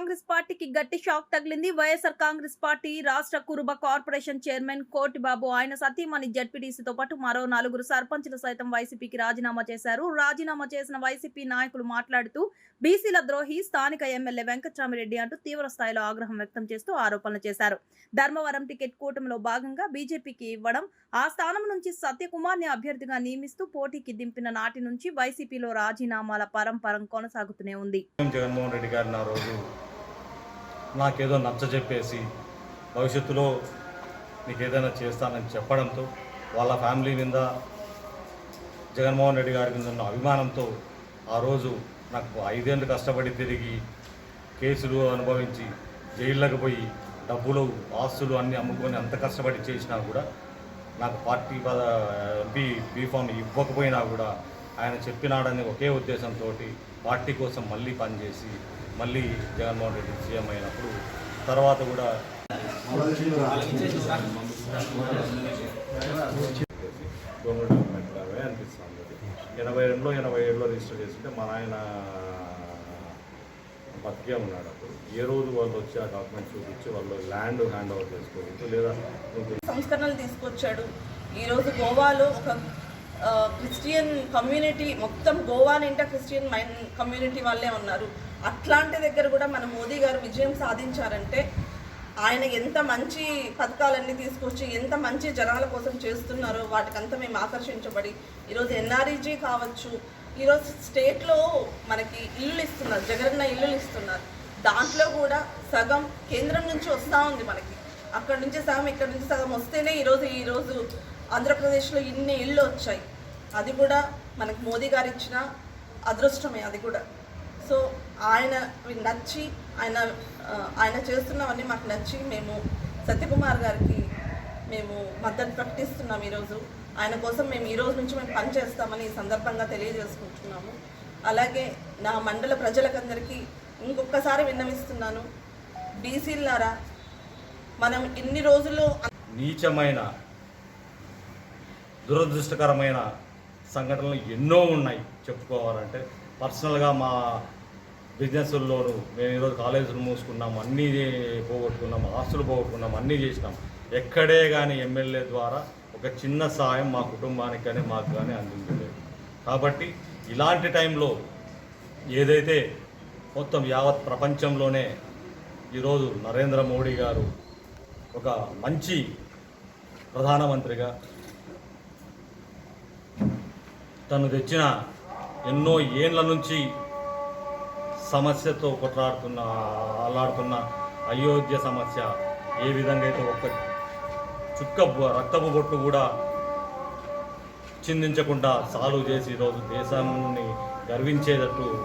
కాంగ్రెస్ పార్టీకి గట్టి షాక్ తగిలింది. వైఎస్ఆర్ కాంగ్రెస్ పార్టీ రాష్ట్ర కురుబ కార్పొరేషన్ చైర్మన్ కోటిబాబు, ఆయన సతీమణి జడ్పీటీసీతో పాటు మరో 4 సర్పంచులు సైతం వైసీపీకి రాజీనామా చేశారు. రాజీనామా చేసిన వైసీపీ నాయకులు మాట్లాడుతూ బీసీల ద్రోహి స్థానిక ఎమ్మెల్యే వెంకట్రామిరెడ్డి అంటూ తీవ్ర స్థాయిలో ఆగ్రహం వ్యక్తం చేస్తూ ఆరోపణలు చేశారు. ధర్మవరం టికెట్ కూటమిలో భాగంగా బీజేపీకి ఇవ్వడం, ఆ స్థానం నుంచి సత్యకుమార్ని అభ్యర్థిగా నియమిస్తూ పోటీకి దింపిన నాటి నుంచి వైసీపీలో రాజీనామాల పరంపరం కొనసాగుతూనే ఉంది. జగన్మోహన్ రెడ్డి గారిని ఆ రోజు నాకేదో నచ్చజెప్పేసి భవిష్యత్తులో నీకు ఏదైనా చేస్తానని చెప్పడంతో వాళ్ళ ఫ్యామిలీ మీద జగన్మోహన్ రెడ్డి గారి మీద ఉన్న అభిమానంతో ఆ రోజు నాకు 5 ఏళ్ళు కష్టపడి తిరిగి కేసులు అనుభవించి జైళ్ళకు పోయి డబ్బులు ఆస్తులు అన్నీ అమ్ముకొని అంత కష్టపడి చేసినా కూడా నాకు పార్టీ ఎంపీ బీఫామ్ ఇవ్వకపోయినా కూడా ఆయన చెప్పినాడని ఒకే ఉద్దేశంతో పార్టీ కోసం మళ్ళీ పనిచేసి మళ్ళీ జగన్మోహన్ రెడ్డి సీఎం అయినప్పుడు తర్వాత కూడా గవర్నమెంట్ లాగా అనిపిస్తుంది. 87లో రిజిస్టర్ చేసుకుంటే మా నాయన బతికే ఉన్నాడు. అప్పుడు ఏ రోజు వాళ్ళు వచ్చి ఆ డాక్యుమెంట్ చూపించి వాళ్ళు ల్యాండ్ హ్యాండ్ ఓవర్ చేసుకోవచ్చు లేదా సంస్కరణలు తీసుకొచ్చాడు. ఈరోజు గోవాలో ఒక క్రిస్టియన్ కమ్యూనిటీ మొత్తం గోవా నిండా క్రిస్టియన్ కమ్యూనిటీ వాళ్ళే ఉన్నారు. అట్లాంటి దగ్గర కూడా మన మోదీ గారు విజయం సాధించారంటే ఆయన ఎంత మంచి పథకాలన్నీ తీసుకొచ్చి ఎంత మంచి జనాల కోసం చేస్తున్నారో వాటికంతా మేము ఆకర్షించబడి ఈరోజు ఎన్ఆర్ఈజీ కావచ్చు, ఈరోజు స్టేట్లో మనకి ఇల్లు ఇస్తున్నారు, జగనన్న ఇల్లులు ఇస్తున్నారు. దాంట్లో కూడా సగం కేంద్రం నుంచి వస్తూ ఉంది మనకి, అక్కడి నుంచి సగం ఇక్కడ నుంచి సగం వస్తేనే ఈరోజు ఆంధ్రప్రదేశ్లో ఇన్ని ఇళ్ళు వచ్చాయి. అది కూడా మనకు మోదీ గారు ఇచ్చిన అదృష్టమే అది కూడా. సో ఆయన నచ్చి ఆయన చేస్తున్నవన్నీ మాకు నచ్చి మేము సత్యకుమార్ గారికి మేము మద్దతు ప్రకటిస్తున్నాం. ఈరోజు ఆయన కోసం మేము ఈరోజు నుంచి మేము పనిచేస్తామని ఈ సందర్భంగా తెలియజేసుకుంటున్నాము. అలాగే నా మండల ప్రజలకందరికీ ఇంకొకసారి విన్నవిస్తున్నాను, బీసీలారా మనం ఇన్ని రోజులు నీచమైన దురదృష్టకరమైన సంఘటనలు ఎన్నో ఉన్నాయి చెప్పుకోవాలంటే. పర్సనల్గా మా బిజినెస్ల్లోనూ మేము ఈరోజు కాలేజీలు మూసుకున్నాము, అన్నీ పోగొట్టుకున్నాము, ఆస్తులు పోగొట్టుకున్నాము, అన్నీ చేసినాం. ఎక్కడే కానీ ఎమ్మెల్యే ద్వారా ఒక చిన్న సాయం మా కుటుంబానికి కానీ మాకు కానీ అందించలేదు. కాబట్టి ఇలాంటి టైంలో ఏదైతే మొత్తం యావత్ ప్రపంచంలోనే ఈరోజు నరేంద్ర మోడీ గారు ఒక మంచి ప్రధానమంత్రిగా తను తెచ్చిన ఎన్నో ఏళ్ళ నుంచి సమస్యతో అల్లాడుతున్న అయోధ్య సమస్య ఏ విధంగా అయితే ఒక్క చుక్క రక్తపు బొట్టు కూడా చిందించకుండా సాల్వ్ చేసి ఈరోజు దేశాన్ని గర్వించేటట్టు